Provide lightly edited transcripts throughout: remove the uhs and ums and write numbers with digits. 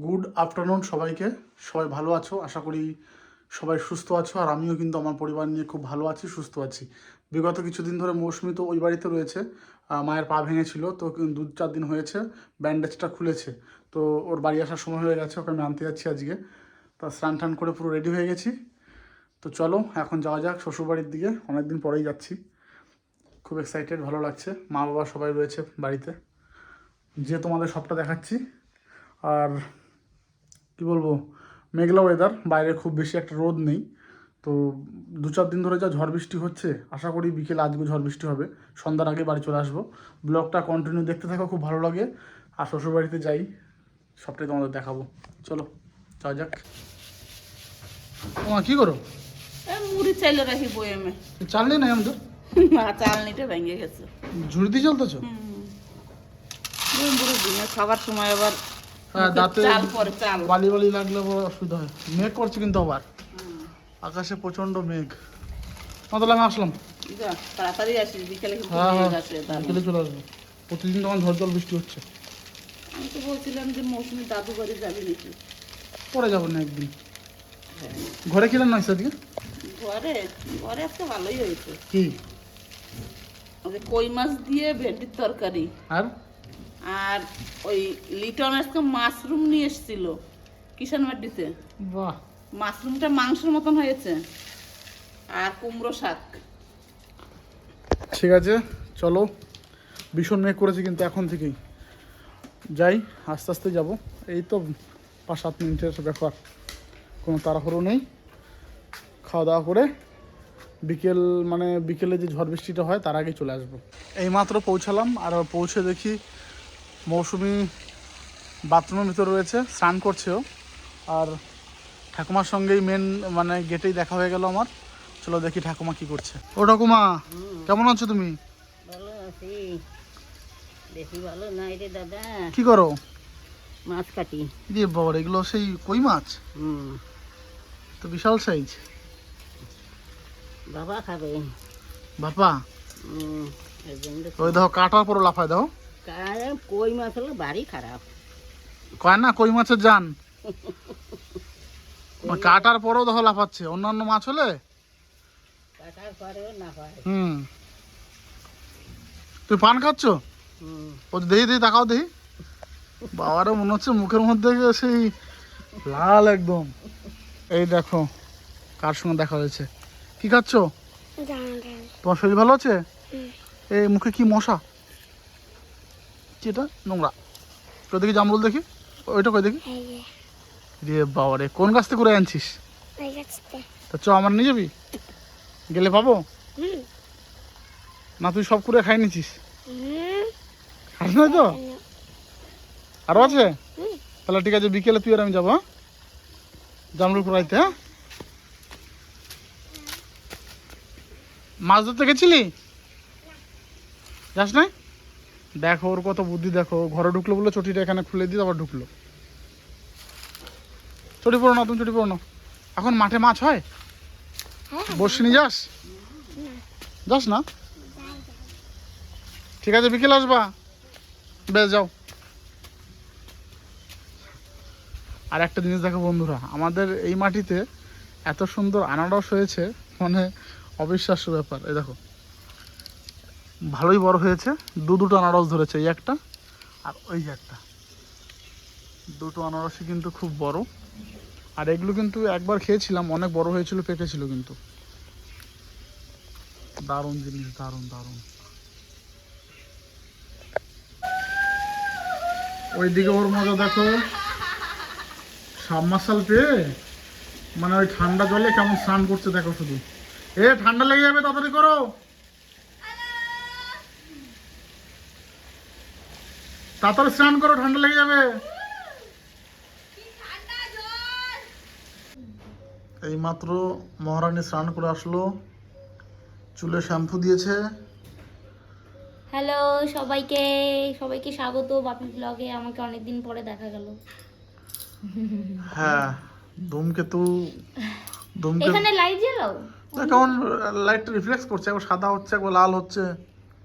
Good afternoon সবাইকে। সবাই ভালো আছো, আশা করি সবাই সুস্থ আছো। আর আমিও কিন্তু আমার পরিবার নিয়ে খুব ভালো আছি, সুস্থ আছি। বিগত কিছুদিন ধরে মৌসুমি তো ওই বাড়িতে রয়েছে, মায়ের পা ভেঙেছিল, তো 2-4 দিন হয়েছে ব্যান্ডেজটা খুলেছে। তো ওর বাড়ি আসার সময় হয়ে গেছে, ওকে আমি আনতে যাচ্ছি আজকে। তা স্নান টান করে পুরো রেডি হয়ে গেছি। তো চলো এখন যাওয়া যাক শ্বশুরবাড়ির দিকে, অনেকদিন পরেই যাচ্ছি। খুব এক্সাইটেড, ভালো লাগছে। মা বাবা সবাই রয়েছে বাড়িতে, যে তোমাদের সবটা দেখাচ্ছি। আর কি বলবো, মেঘলা ওয়েদার, বাইরে খুব বেশি একটা রোদ নেই। তো 2-4 দিন ধরে যা ঝড় বৃষ্টি হচ্ছে, আশা করি বিকেল আজকে ঝড় বৃষ্টি হবে, সন্ধ্যার আগে বাড়ি চলে আসবো। ব্লগটা কন্টিনিউ দেখতে থাকো, খুব ভালো লাগে। আর শ্বশুরবাড়িতে যাই, সবটাই তোমাদের দেখাবো। চলো যাওয়া যাক। তোমার কী করো? মুড়ি চাইলে রাখি বয়ামে। চাল নেই না আমাদের? না, চালনিটা ভেঙে গেছে। ঝুড়ি দিয়ে চলতেছো? বুড়ো দিনে খাবার সময় আবার দাঁতে চাল পরে চাল। বালি বালি লাগলে বড় অসুবিধা হয়। মেঘ করছে কিন্তু আবার, আকাশে প্রচণ্ড মেঘ। তাহলে আমি আসলাম। যা, তাড়াতাড়ি আসিস, বিকেলে কিন্তু হ্যাঁ মেঘ আসে তাহলে। বিকেলে চলে আসবো। প্রতিদিন তখন ঝড় জল বৃষ্টি হচ্ছে। আমি তো বলছিলাম যে মৌসুমি দাদু বাড়ি যাবি নাকি? পরে যাবো না একদিন। ঘরে কি রান্না হয়েছে আজকে? ঘরে ঘরে আজকে ভালোই হয়েছে। কি? ওই কই মাছ দিয়ে ভেন্ডির তরকারি, আর আর ওই লিটন আজকে মাশরুম নিয়ে এসেছিল কিষান মাটিতে। বাহ, মাশরুমটা মাংসের মতন হয়েছে। আর কুমড়ো শাক। ঠিক আছে চলো। ভীষণ মেঘ করেছে কিন্তু এখন থেকেই। যাই, আস্তে আস্তে যাব। এই তো 5-7 মিনিটের ব্যাপার, কোনো তাড়াহুড়ো নেই। খাওয়া দাওয়া করে বিকেলে যে ঝড় বৃষ্টিটা হয় তার আগেই চলে আসবো। এইমাত্র পৌঁছালাম, আর পৌঁছে দেখি মৌসুমি বাথরুমের ভিতরে রয়েছে, স্নান করছেও। আর ঠাকুমার সঙ্গেই গেটেই দেখা হয়ে গেল আমার। চলো দেখি ঠাকুমা কি করছে। ও ঠাকুমা, কেমন আছো তুমি? ভালো আছি, বেশি ভালো নাই রে দাদা। কি করো? মাছ কাটি। রে বাবা, এগুলো সেই কই মাছ? তো বিশাল সাইজ। বাবা খাবে। বাবা, ওই দেখো কাটার পর লাফায় দাও। কই মাছ হলো বাড়ি খারাপ। কয় না কই মাছের জান, কাটার পরও দেখো লাফাচ্ছে। অন্যান্য মাছ হলে কাটার পরেও না পায়। তুই পান খাচ্ছ? ও দেখি দেখি তাকাও দেখি। বাবারও মনে হচ্ছে মুখের মধ্যে সেই লাল একদম। এই দেখো কার সঙ্গে দেখা হয়েছে। কি খাচ্ছ? তোমার শরীর ভালো আছে? এই মুখে কি মশা? কি এটা? নোংরা। কই দেখি জামরুল দেখি, ওইটা কই দেখি। রে বাবা রে, কোন গাছ থেকে করে আনছিস? তা চ, আমার নিয়ে যাবি? গেলে পাবো না? তুই সব করে খাই নিছিস? খাস না তো? আরো আছে? তাহলে ঠিক আছে, বিকেলে তুই আর আমি যাবো। হ্যাঁ, জামরুল কুড়াইতে। হ্যাঁ, মাছ ধরতে গেছিলি? যাস নাই? দেখো ওর কত বুদ্ধি, দেখো ঘরে ঢুকলো বলে চটিটা এখানে খুলে দিয়ে আবার ঢুকলো। চটি পড়ো না, তুমি চটি পড়ো না। এখন মাঠে মাছ হয়? বসি নিয়ে যাস? যাস না? ঠিক আছে, বিকেলে আসবা। বেশ, যাও। আর একটা জিনিস দেখো বন্ধুরা, আমাদের এই মাটিতে এত সুন্দর আনারস হয়েছে, অবিশ্বাস্য ব্যাপার। এই দেখো, ভালোই বড় হয়েছে। দুটো আনারস ধরেছে, এই একটা আর ওই যে একটা। দুটো আনারসই কিন্তু খুব বড়। আর এগুলো কিন্তু একবার খেয়েছিলাম, অনেক বড় হয়েছিল, পেকেছিল কিন্তু। দারুণ জিনিস, দারুণ দারুণ। ওইদিকে ওর মজা দেখো, সাবমার্শাল পেয়ে ওই ঠান্ডা জলে কেমন স্নান করছে দেখো শুধু। ঠান্ডা লেগে যাবে, তাড়াতাড়ি করো। তাড়াতাড়ি স্নান করো, ঠান্ডা লেগে যাবে। এইমাত্র মহারানী স্নান করে আসলো, চুলে শ্যাম্পু দিয়েছে। হ্যালো সবাইকে, সবাইকে স্বাগত বাপি ব্লগে। আমাকে অনেকদিন পরে দেখা গেল। হ্যাঁ, ধূমকেতু। এখানে লাইট জ্বালাও। কেমন লাইটটা রিফ্লেক্স করছে, একবার সাদা হচ্ছে, একবার লাল হচ্ছে।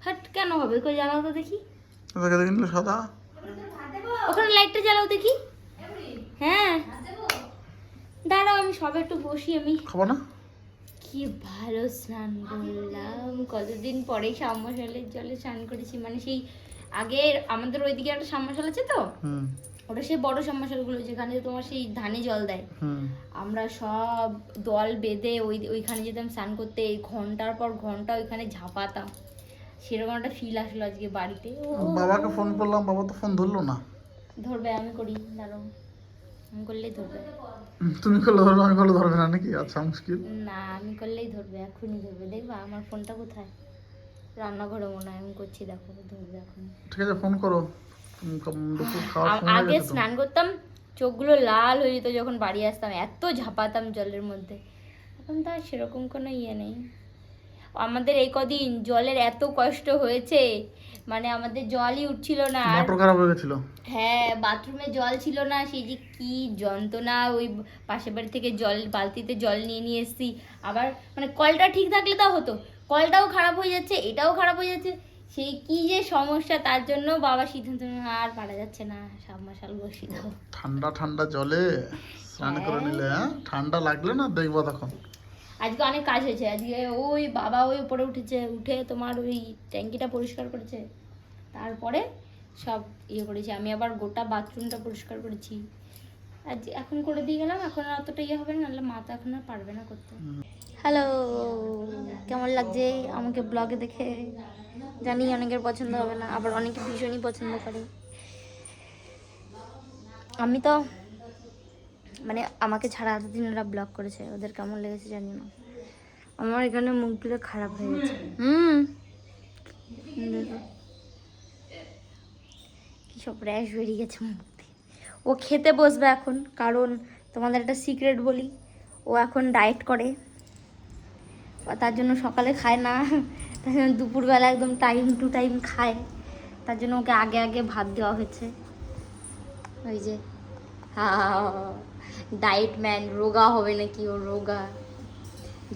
হাট, কেন হবে? কই জ্বালাও তো দেখি। দেখে দেখে নিলে সাদা। ওখানে লাইটটা জ্বালাও দেখি। হ্যাঁ দাঁড়াও আমি সবে একটু বসি। আমি খাবো না? কি ভালো স্নান করলাম, কতদিন পরে সাবমার্শালের জলে স্নান করেছি। মানে সেই আগে আমাদের ওইদিকে একটা সাবমার্শাল আছে তো, হুম ওটা সেই বড় সাবমার্শালগুলো যেখানে তোমার সেই ধানে জল দেয়। হুম। আমরা সব দল বেঁধে ওইখানে যেতাম স্নান করতে, ঘন্টার পর ঘন্টা ওইখানে ঝাঁপাতাম। সেরকম একটা ফিল আসলো আজকে বাড়িতে। বাবাকে ফোন করলাম, বাবা তো ফোন ধরলো না। ধরবে, আমি করি, দাঁড়াও, আমি করলেই ধরবে। তুমি করলে ধরবে, আমি করলে ধরবে না নাকি? আচ্ছা মুশকিল। না আমি করলেই ধরবে, এখনই ধরবে। দেখবা আমার ফোনটা কোথায়? রান্নাঘরে মনে হয়, আমি করছি, দেখো ধরবে এখন। ঠিক আছে ফোন করো। দুপুর খাওয়ার সময় হয়ে আগে গেছে তো। স্নান করতাম, চোখগুলো লাল হয়ে যেত যখন বাড়ি আসতাম, এত ঝাঁপাতাম জলের মধ্যে। এখন তো আর সেরকম কোনো ইয়ে নেই। আমাদের এই কদিন জলের এত কষ্ট হয়েছে, মানে আমাদের জলই উঠছিল না। আর মোটর খারাপ হয়ে গেছিল। হ্যাঁ, বাথরুমে জল ছিল না, সেই যে কি যন্ত্রণা। ওই পাশের বাড়ি থেকে জল বালতিতে জল নিয়ে নিয়ে এসেছি। আবার মানে কলটা ঠিক থাকলে তাও হতো, কলটাও খারাপ হয়ে যাচ্ছে, এটাও খারাপ হয়ে যাচ্ছে। সেই কি যে সমস্যা, তার জন্য বাবা সিদ্ধান্ত নিল, আর পারা যাচ্ছে না, সাবমার্শাল বসিয়ে দাও। ঠান্ডা ঠান্ডা জলে স্নান করে নিলে, হ্যাঁ ঠান্ডা লাগলে না দেখবো তখন। আজকে অনেক কাজ হয়েছে। আজকে ওই বাবা ওই উপরে উঠেছে, উঠে তোমার ওই ট্যাঙ্কিটা পরিষ্কার করেছে, তারপরে সব ইয়ে করেছি। আমি আবার গোটা বাথরুমটা পরিষ্কার করেছি। আজ এখন করে দিয়ে গেলাম, এখন আর অতটা ইয়ে হবে না, নাহলে মা তো এখন আর পারবে না করতে। হ্যালো, কেমন লাগছে আমাকে ব্লগে দেখে? জানি অনেকের পছন্দ হবে না, আবার অনেকে ভীষণই পছন্দ করে। আমি তো মানে আমাকে ছাড়া এতদিন ওরা ব্লগ করেছে, ওদের কেমন লেগেছে জানি না। আমার এখানে মুখগুলো খারাপ হয়ে গেছে। দেখো কি সব র্যাশ বেরিয়ে গেছে মুখ দিয়ে। ও খেতে বসবে এখন, কারণ তোমাদের একটা সিক্রেট বলি, ও এখন ডায়েট করে। তার জন্য সকালে খায় না, তার জন্য দুপুরবেলা একদম টাইম টু টাইম খায়। তার জন্য ওকে আগে আগে ভাত দেওয়া হয়েছে। ওই যে ডায়েট ম্যান, রোগা হবে নাকি ও? রোগা,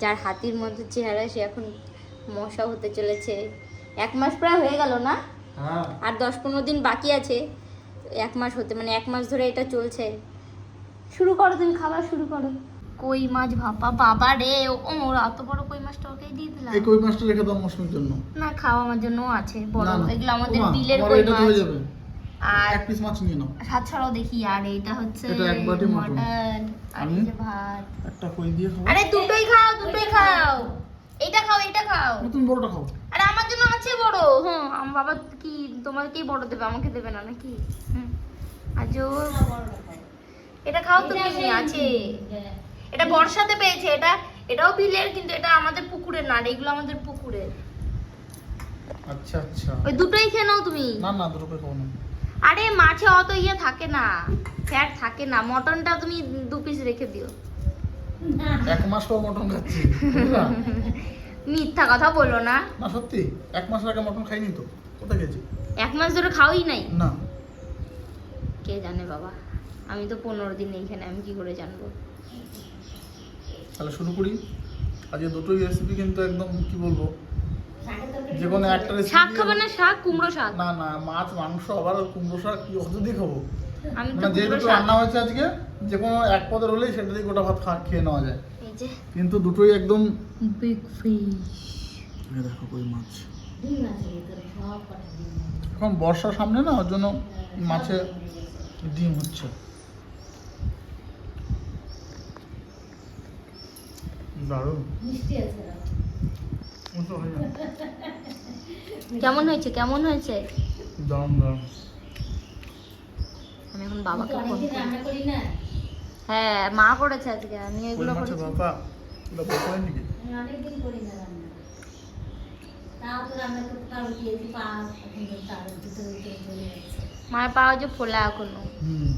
যার হাতির মতো চেহারা সে এখন মশা হতে চলেছে। 1 মাস প্রায় হয়ে গেল না? হ্যাঁ। আর 10-15 দিন বাকি আছে 1 মাস হতে, মানে 1 মাস ধরে এটা চলছে। শুরু করো, তুমি খাবার শুরু করো। কই মাছ ভাপা, বাবা রে, ও অত বড় কই মাছটা ওকেই দিয়ে দিলাম। এই কই মাছটা রেখে দাও মৌসুমীর জন্য। না, খাওয়া আমার জন্য আছে বড়, না, না। এগুলো আমাদের ওমা, বিলের আমার কই এটা তো মাছ। হয়ে যাবে। আর এক পিস মাছ নিয়ে নাও। ভাত ছাড়াও দেখি। আর এটা হচ্ছে এটা এক বাটি মটন। মটন, আর আমি এই যে ভাত। একটা কই দিয়ে খাবো। আরে দুটোই খাও, দুটোই খাও। এটা খাও, এটা খাও। তুমি বড়টা খাও। আরে আমার জন্য আছে বড়। হ্যাঁ, আমার বাবা কি তোমাকেই বড় দেবে, আমাকে দেবে না নাকি? আজও এটা খাও, তুমি আছে। এটা বর্ষাতে পেয়েছে, এটাও বিলের, কিন্তু এটা আমাদের পুকুরের না, এগুলো আমাদের পুকুরের। আচ্ছা আচ্ছা। ওই দুটোই খেয়ে নাও তুমি। না না, দুটো কই খাবো না। আরে মাছে অত ইয়ে থাকে না, ফ্যাট থাকে না। মটনটা তুমি 2 পিস রেখে দিও। 1 মাস পর মটন খাচ্ছি, বুঝলা? মিথ্যা কথা বলো না। না সত্যি, 1 মাস আগে মটন খাইনি তো। কোথায় গেছি? 1 মাস ধরে খাওয়াই নাই? না। কে জানে বাবা, আমি তো 15 দিন এইখানে, আমি কি করে জানবো? তাহলে শুরু করি। আজকে দুটোই রেসিপি কিন্তু একদম কি বলবো, যে কোনো একটা রেসিপি। শাক খাবে না? শাক, কুমড়ো শাক। না না, মাছ মাংস আবার কুমড়ো শাক কি অত দিয়ে খাবো? আমি তো মানে যে কুমড়ো দুটো শাক। রান্না হয়েছে আজকে, যে কোনো এক পদের হলেই সেটা দিয়ে গোটা ভাত খেয়ে নেওয়া যায়। এই যে কিন্তু দুটোই একদম বিগ ফিশ। দেখো কই মাছ। এখন বর্ষা সামনে না, ওর জন্য মাছে ডিম হচ্ছে। দারুণ। কেমন হয়েছে, কেমন হয়েছে? দারুণ দারুণ। আমি এখন বাবাকে ফোন করি। হ্যাঁ, মা করেছে আজকে, আমি কই এগুলো মাছের করেছি। ভাপা ওটা বলতে হয় নাকি? মায়ের পাওয়া যে ফোলা এখনো। হুম।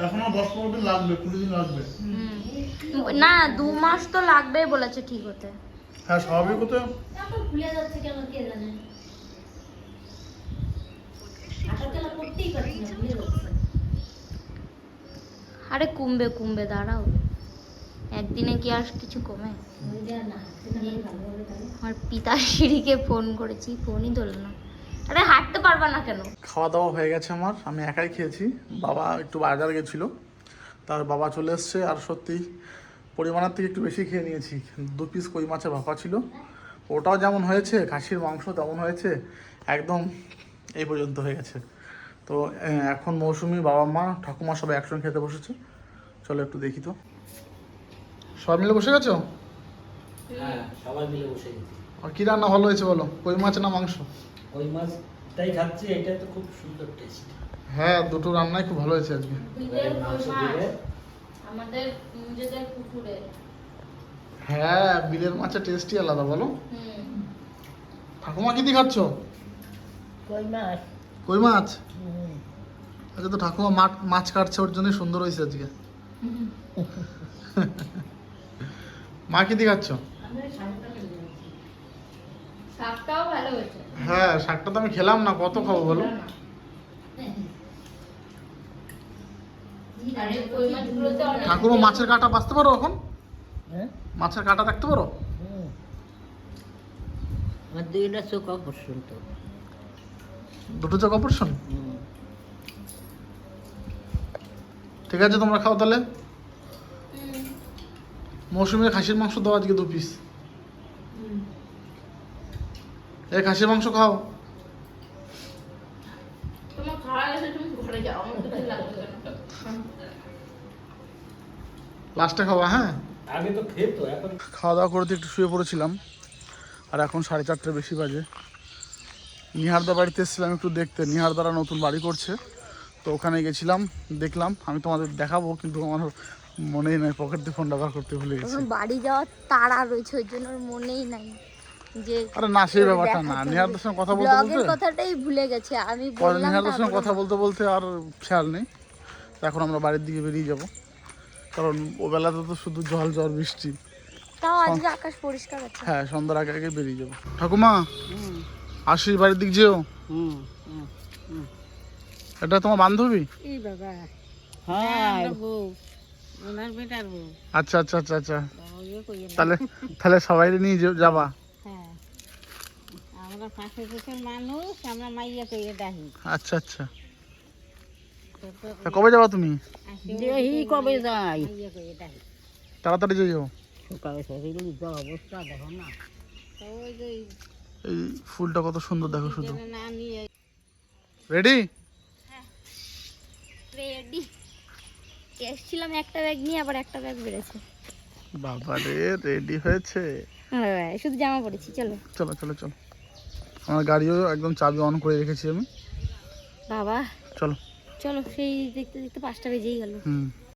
এখনো 10-15 দিন লাগবে, 20 দিন লাগবে। না, 2 মাস তো লাগবেই বলেছে ঠিক হতে। হ্যাঁ স্বাভাবিক হতে। আরে কমবে কমবে, দাঁড়াও, একদিনে কি আর কিছু কমে? আমার পিতাশ্রীকে ফোন করেছি, ফোনই ধরল না। আরে হাঁটতে পারবা না কেন? খাওয়া দাওয়া হয়ে গেছে আমার, আমি একাই খেয়েছি। বাবা একটু বাজার গেছিলো, তার বাবা চলে এসছে। আর সত্যি পরিমাণের থেকে একটু বেশি খেয়ে নিয়েছি। 2 পিস কই মাছের ভাপা ছিল, ওটাও যেমন হয়েছে, খাসির মাংস তেমন হয়েছে, একদম এই পর্যন্ত হয়ে গেছে। তো এখন মৌসুমি, বাবা মা, ঠাকুমা সবাই একসঙ্গে খেতে বসেছে। চলো একটু দেখি তো। সবাই মিলে বসে গেছো? হ্যাঁ, সবাই মিলে বসে গেছি। আর কি রান্না ভালো হয়েছে বলো, কই মাছ না মাংস? ওই মাছটাই খাচ্ছি, এটা তো খুব সুন্দর টেস্ট। হ্যাঁ, দুটো রান্নাই খুব ভালো হয়েছে আজকে। বিলের মাংস কই মাছ, দিলে আমাদের নিজেদের পুকুরে। হ্যাঁ, বিলের মাছের টেস্টই আলাদা বলো। ঠাকুমা কি দিয়ে খাচ্ছ? কই মাছ। কই মাছ? আচ্ছা, তো ঠাকুমা মাছ কাটছে, ওর জন্যই সুন্দর হয়েছে আজকে। মা কি দিয়ে খাচ্ছ? শাকটাও ভালো হয়েছে। হ্যাঁ, শাকটা তো আমি খেলাম না, কত খাবো বলো। আরে কই মাছগুলোতে অনেক ঠাকুমা মাছের কাঁটা বাঁচতে পারো এখন? হ্যাঁ, মাছের কাঁটা রাখতে পারো? আমার দুইটা চোখ অপারেশন তো। দুটো চোখ অপারেশন? ঠিক আছে, তোমরা খাও তাহলে। মৌসুমীর খাসির মাংস দাও আজকে 2 পিস। এই খাসির মাংস খাও। তোমার খাওয়া গেছে, তুমি ঘরে যাও, আমার তো লাগবে না। লাস্টে খাওয়া, হ্যাঁ। আগে তো খেতো, এখন খাওয়া দাওয়া করতে একটু শুয়ে পড়েছিলাম, আর এখন 4:30 বেশি বাজে। নিহারদা বাড়িতে এসেছিলাম একটু দেখতে, নিহারদারা নতুন বাড়ি করছে, তো ওখানে গেছিলাম, দেখলাম। আমি তোমাদের দেখাবো, কিন্তু আমার মনেই নাই, পকেট দিয়ে ফোন ব্যবহার করতে ভুলে গেছি। এখন বাড়ি যাওয়ার তাড়া রয়েছে, ওই জন্য ওর মনেই নাই যে আরে না, সেই ব্যাপারটা না। নিহারদার সঙ্গে কথা বলতে ব্লগের বলতে, কথাটাই ভুলে গেছে। আমি পরে বললাম নিহারদার সঙ্গে তারপরে কথা বলতে বলতে আর খেয়াল নেই। তো এখন আমরা বাড়ির দিকে বেরিয়ে যাব, কারণ ও বেলাতে তো শুধু জল ঝড় বৃষ্টি। তাও আজকে আকাশ পরিষ্কার আছে। হ্যাঁ, সন্ধ্যার আগে আগে বেরিয়ে যাবো। ঠাকুমা, আসি, বাড়ির দিক যেও। এটা তোমার বান্ধবী? এই বাবা, হ্যাঁ, বউ, ওনার বেটার বউ। আচ্ছা আচ্ছা আচ্ছা আচ্ছা, ইয়ে কইয়ে না। তাহলে তাহলে সবাই নিয়ে যাবা? হ্যাঁ, আমরা পাশের দেশের মানুষ, আমরা মাইয়া কইয়ে ডাকি। আচ্ছা আচ্ছা, তা কবে যাবা তুমি? দেহি কবে যাই, মাইয়া কইয়ে ডাকি। তাড়াতাড়ি যাও। সকালে শরীরের যা অবস্থা দেখো না। ওই যে এই ফুলটা কত সুন্দর দেখো শুধু। না নিয়ে রেডি? রেডি। এসেছিলাম একটা ব্যাগ নিয়ে, আবার একটা ব্যাগ বেড়েছে। বাবা রে, রেডি হয়েছে। হ্যাঁ, শুধু জামা পরেছি। চলো চলো চলো চলো, আমার গাড়িও একদম চাবি অন করে রেখেছি আমি। বাবা, চলো। চলো। সেই দেখতে দেখতে 5টা বেজেই গেল। হুম।